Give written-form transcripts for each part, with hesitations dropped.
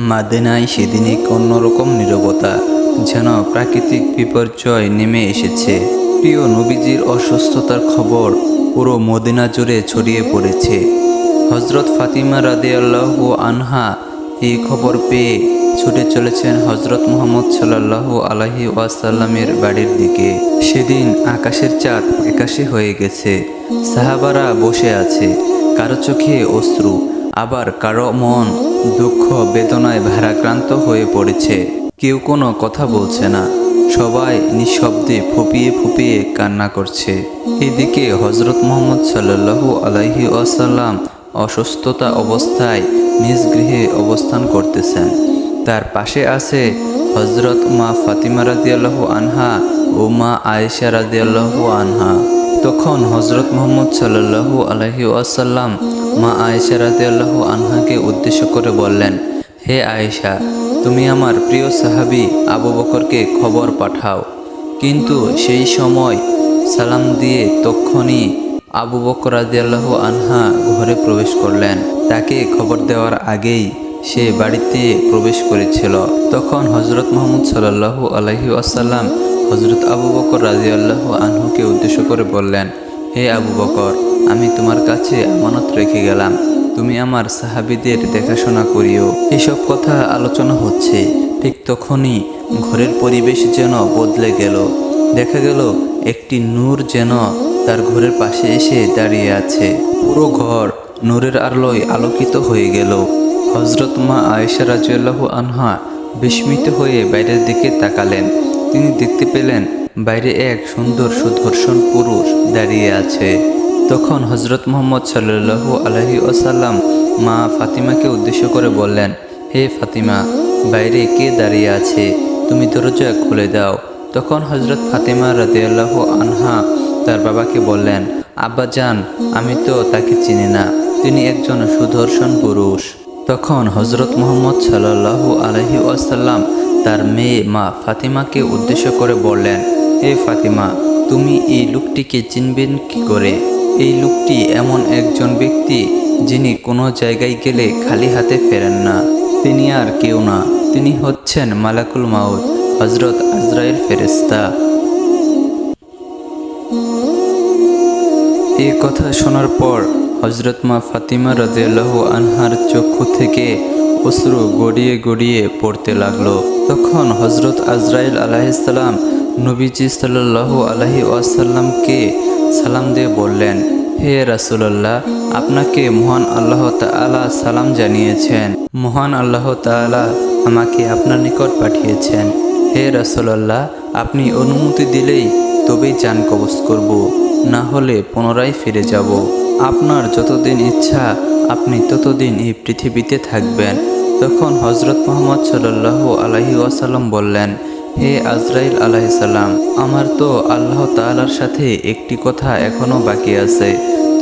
মাদিনায় সেদিন এক অন্যরকম নীরবতা, যেন প্রাকৃতিক বিপর্যয় নেমে এসেছে। প্রিয় নবীজির অসুস্থতার খবর পুরো মদিনা জুড়ে ছড়িয়ে পড়েছে। হজরত ফাতিমা রাদিয়াল্লাহু আনহা এই খবর পেয়ে ছুটে চলেছেন হজরত মুহাম্মদ সাল্লাল্লাহু আলাইহি ওয়াসাল্লামের বাড়ির দিকে। সেদিন আকাশের চাঁদ একাশে হয়ে গেছে। সাহাবারা বসে আছে, কারো চোখে অশ্রু, আবার কারো মন দুঃখ বেদনায় ভারাক্রান্ত হয়ে পড়েছে। কেউ কোনো কথা বলছে না, সবাই নিঃশব্দে ফুপিয়ে ফুপিয়ে কান্না করছে। এদিকে হজরত মুহাম্মদ সাল্লাল্লাহু আলাইহি ওয়াসাল্লাম অসুস্থতা অবস্থায় নিজ গৃহে অবস্থান করতেছেন। তার পাশে আছে হজরত মা ফাতিমা রাদিয়াল্লাহু আনহা ও মা আয়েশা রাদিয়াল্লাহু আনহা। তখন হজরত মুহাম্মদ সাল্লাল্লাহু আলাইহি ওয়াসাল্লাম মা আয়েশা রাদিয়াল্লাহু আনহাকে উদ্দেশ্য করে বললেন, হে আয়েশা, তুমি আমার প্রিয় সাহাবী আবু বকরকে খবর পাঠাও। কিন্তু সেই সময় সালাম দিয়ে তক্ষণই আবু বকর রাদিয়াল্লাহু আনহা ঘরে প্রবেশ করলেন। তাকে খবর দেওয়ার আগেই সে বাড়িতে প্রবেশ করেছিল। তখন হজরত মুহাম্মদ সাল্লাল্লাহু আলাইহি ওয়াসাল্লাম হজরত আবু বকর রাদিয়াল্লাহু আনহুকে উদ্দেশ্য করে বললেন, হে আবু বকর, আমি তোমার কাছে আমানত রেখে গেলাম, তুমি আমার সাহাবীদের দেখাশোনা করিও। এসব কথা আলোচনা হচ্ছে, ঠিক তখনই ঘরের পরিবেশ যেন বদলে গেল। দেখা গেল একটি নূর যেন তার ঘরের পাশে এসে দাঁড়িয়ে আছে। পুরো ঘর নূরের আলোয় আলোকিত হয়ে গেল। হজরত মা আয়েশা রাদিয়াল্লাহু আনহা বিস্মিত হয়ে বাইরের দিকে তাকালেন। তিনি দেখতে পেলেন বাইরে এক সুন্দর সুদর্শন পুরুষ দাঁড়িয়ে আছে। তখন হজরত মুহাম্মদ সাল্লাল্লাহু আলাইহি ওয়াসাল্লাম মা ফাতিমাকে উদ্দেশ্য করে বললেন, হে ফাতিমা, বাইরে কে দাঁড়িয়ে আছে, তুমি দরজা খুলে দাও। তখন হজরত ফাতিমা রাদিয়াল্লাহু আনহা তার বাবাকে বললেন, আব্বাজান, আমি তো তাকে চিনি না, তিনি একজন সুদর্শন পুরুষ। তখন হজরত মুহাম্মদ সাল্লাল্লাহু আলাইহি ওয়াসাল্লাম তার মেয়ে মা ফাতিমাকে উদ্দেশ্য করে বললেন, হে ফাতিমা, তুমি এই লোকটিকে চিনবেন কি করে? এই লোকটি এমন একজন ব্যক্তি যিনি কোনো জায়গায় গেলে খালি হাতে ফেরেন না। তিনি আর কেউ না, তিনি হচ্ছেন মালাকুল মাউত, হজরত আজরাইল ফেরেশতা। এই কথা শোনার পর হজরত মা ফাতিমা রাদিয়াল্লাহু আনহার চক্ষু থেকে অশ্রু গড়িয়ে গড়িয়ে পড়তে লাগলো। তখন হজরত আজরাইল আলাইহিস সালাম নবীজি সাল্লাল্লাহু আলাইহি ওয়াসাল্লামকে সালাম দিয়ে বললেন, হে রাসূলুল্লাহ, আপনাকে মহান আল্লাহ তাআলা সালাম জানিয়েছেন। মহান আল্লাহ তাআলা আমাকে আপনার নিকট পাঠিয়েছেন। হে রাসূলুল্লাহ, আপনি অনুমতি দিলেই তবেই জান কবজ করব, না হলে পুনরায় ফিরে যাব। আপনার যতদিন ইচ্ছা আপনি ততদিন এই পৃথিবীতে থাকবেন। তখন হজরত মুহাম্মদ সাল্লাল্লাহু আলাইহি ওয়াসাল্লাম বললেন, হে আজরাইল আলাইহিস সালাম, আমার তো আল্লাহ তাআলার সাথে একটি কথা এখনো বাকি আছে।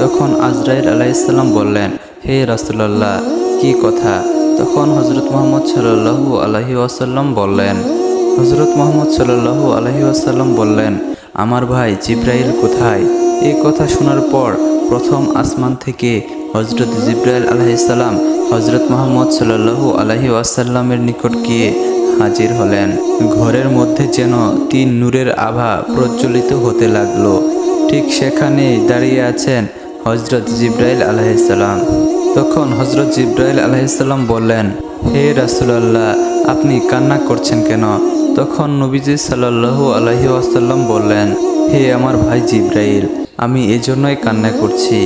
তখন আজরাইল আলাইহিস সালাম বললেন, হে রাসূলুল্লাহ, কি কথা? তখন হজরত মুহাম্মদ সাল্লাল্লাহু আলাইহি ওয়াসাল্লাম বললেন, আমার ভাই জিব্রাইল কোথায়? এই কথা শোনার পর প্রথম আসমান থেকে হজরত জিব্রাইল আলাইহিস সালাম হজরত মুহাম্মদ সাল্লাল্লাহু আলাইহি ওয়াসাল্লামের নিকট গিয়ে হাজির হলেন। ঘরের মধ্যে যেন তিন নূরের আভা প্রজ্বলিত হতে লাগলো। ঠিক সেখানেই দাঁড়িয়ে আছেন হজরত জিব্রাইল আলাইহিস সালাম। তখন হজরত জিব্রাইল আলাইহিস সালাম বললেন, হে রাসূলুল্লাহ, আপনি কান্না করছেন কেন? তখন নবীজি সাল্লাল্লাহু আলাইহি ওয়াসাল্লাম বললেন, হে আমার ভাই জিব্রাইল, আমি এজন্যই কান্না করছি,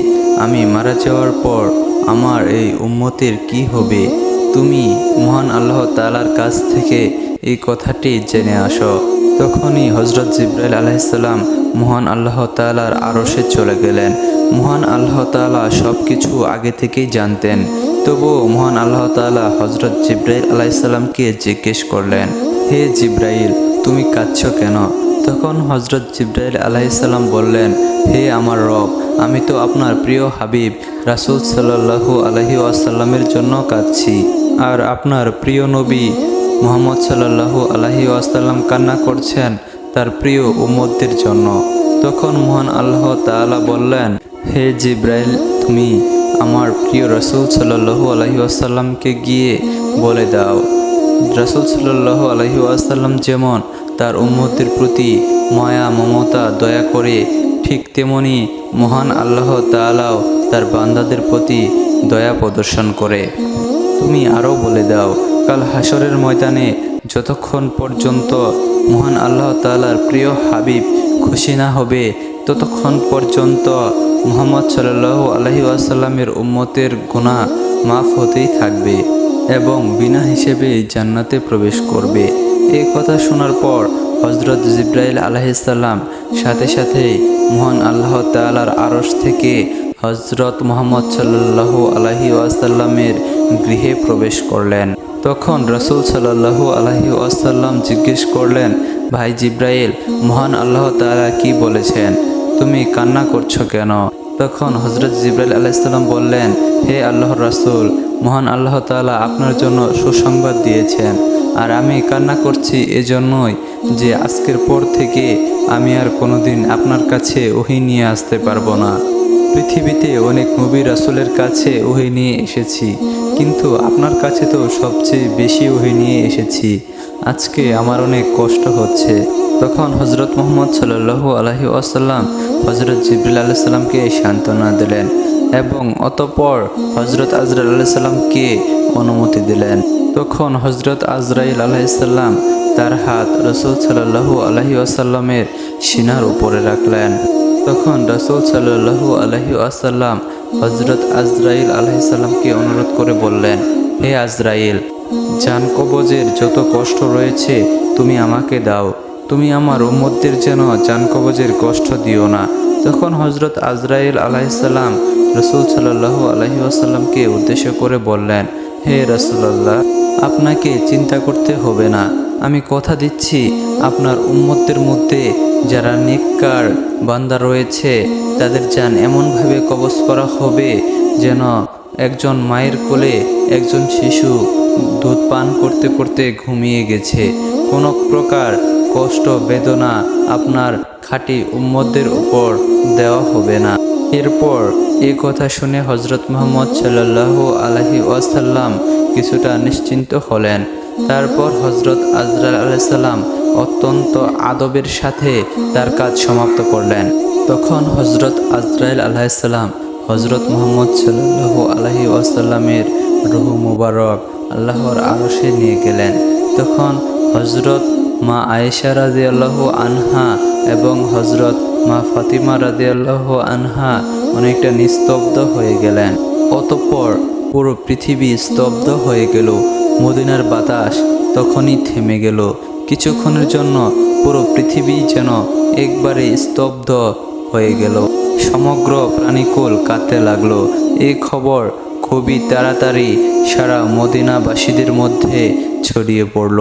আমি মারা যাওয়ার পর আমার এই উম্মতের কি হবে? তুমি মহান আল্লাহ তাআলার কাছ থেকে এই কথাটি জেনে আসো। তখনই হজরত জিব্রাইল আলাইহিস সালাম মহান আল্লাহ তাআলার আরশে চলে গেলেন। মহান আল্লাহ তাআলা সব কিছু আগে থেকেই জানতেন। তবুও মহান আল্লাহ তাআলা হজরত জিব্রাইল আলাইহিস সালামকে জিজ্ঞেস করলেন, হে জিব্রাইল, তুমি কাঁদছো কেন? তখন হজরত জিব্রাইল আলাইহিস সালাম বললেন, হে আমার রব, আমি তো আপনার প্রিয় হাবিব রাসূল সাল্লাল্লাহু আলাইহি ওয়াসাল্লামের জন্য কাঁদছি, আর আপনার প্রিয় নবী মুহাম্মদ সাল্লাল্লাহু আলাইহি ওয়াসাল্লাম কান্না করছেন তার প্রিয় উম্মতদের জন্য। তখন মহান আল্লাহ তাআলা বললেন, হে জিব্রাইল, তুমি আমার প্রিয় রাসূল সাল্লাল্লাহু আলাইহি ওয়াসাল্লামকে গিয়ে বলে দাও। রাসূল সাল্লাল্লাহু আলাইহি ওয়াসাল্লাম যেমন তার উম্মতের প্রতি মায়া মমতা দয়া করে, ঠিক তেমনি মহান আল্লাহ তাআলাও তার বান্দাদের প্রতি দয়া প্রদর্শন করে। তুমি আরও বলে দাও, কাল হাসরের ময়দানে যতক্ষণ পর্যন্ত মহান আল্লাহ তাআলার প্রিয় হাবিব খুশি না হবে, ততক্ষণ পর্যন্ত মুহাম্মদ সাল্লাল্লাহু আলাইহি ওয়াসাল্লামের উম্মতের গুনাহ মাফ হতেই থাকবে এবং বিনা হিসেবে জান্নাতে প্রবেশ করবে। এই কথা শোনার পর হযরত জিবরাইল আলাইহিস সালাম সাথে সাথেই মহান আল্লাহ তাআলার আরশ থেকে হযরত মুহাম্মদ সাল্লাল্লাহু আলাইহি ওয়াসাল্লামের গৃহে প্রবেশ করলেন। তখন রাসূল সাল্লাল্লাহু আলাইহি ওয়াসাল্লাম জিজ্ঞেস করলেন, ভাই জিবরাইল, মহান আল্লাহ তাআলা কি বলেছেন? তুমি কান্না করছো কেন? তখন হযরত জিবরাইল আলাইহিস সালাম বললেন, হে আল্লাহর রাসূল, মহান আল্লাহ তাআলা আপনার জন্য সুসংবাদ দিয়েছেন। আর আমি কান্না করছি এজন্যই যে আজকের পর থেকে আমি আর কোনোদিন আপনার কাছে ওহী নিয়ে আসতে পারবো না। পৃথিবীতে অনেক নবী রাসূলের কাছে ওহী নিয়ে এসেছি, কিন্তু আপনার কাছে তো সবচেয়ে বেশি ওহী নিয়ে এসেছি। আজকে আমার অনেক কষ্ট হচ্ছে। তখন হযরত মুহাম্মদ সাল্লাল্লাহু আলাইহি ওয়াসাল্লাম হযরত জিবরিল আলাইহিস সালামকে সান্ত্বনা দিলেন এবং অতঃপর হযরত আজরাইল আলাইহিস সালামকে অনুমতি দিলেন। তখন হযরত আজরাইল আলাইহিস সালাম তার হাত রাসূল সাল্লাল্লাহু আলাইহি ওয়াসাল্লামের সিনার উপরে রাখলেন। তখন রাসূল সাল্লাল্লাহু আলাইহি ওয়াসাল্লাম হযরত আজরাইল আলাইহিস সালামকে অনুরোধ করে বললেন, হে আজরাইল, জান কবজের যত কষ্ট রয়েছে তুমি আমাকে দাও। তুমি আমার উম্মতদের যেন জান কবজের কষ্ট দিও না। তখন হযরত আজরাইল আলাইহিস সালাম রাসূল সাল্লাল্লাহু আলাইহি ওয়াসাল্লামকে উদ্দেশ্য করে বললেন, হে রাসূলুল্লাহ, আপনাকে চিন্তা করতে হবে না। আমি কথা দিচ্ছি আপনার উম্মতদের মধ্যে যারা নেককার বান্দা রয়েছে তাদের জান এমনভাবে কবজ করা হবে যেন একজন মায়ের কোলে একজন শিশু দুধ পান করতে করতে ঘুমিয়ে গেছে। কোনো প্রকার কষ্ট বেদনা আপনার খাঁটি উম্মতদের উপর দেওয়া হবে না। এরপর এই কথা শুনে হযরত মুহাম্মদ সাল্লাল্লাহু আলাইহি ওয়াসাল্লাম কিছুটা নিশ্চিন্ত হলেন। তারপর হযরত আজরাইল আলাইহিস সালাম অত্যন্ত আদবের সাথে তার কাজ সমাপ্ত করলেন। তখন হযরত আজরাইল আলাইহিস সালাম হযরত মুহাম্মদ সাল্লাল্লাহু আলাইহি ওয়াসাল্লামের রূহ মুবারক আল্লাহর আরশে নিয়ে গেলেন। তখন হযরত মা আয়েশা রাদিয়াল্লাহু আনহা এবং হযরত মা ফাতিমা রাদিয়াল্লাহু আনহা অনেকটা নিস্তব্ধ হয়ে গেলেন। অতঃপর পুরো পৃথিবী স্তব্ধ হয়ে গেল। মদিনার বাতাস তখনই থেমে গেল। কিছুক্ষণের জন্য পুরো পৃথিবী যেন একবারে স্তব্ধ হয়ে গেল। সমগ্র প্রাণীকুল কাঁদতে লাগলো। এই খবর খুবই তাড়াতাড়ি সারা মদিনাবাসীদের মধ্যে ছড়িয়ে পড়ল।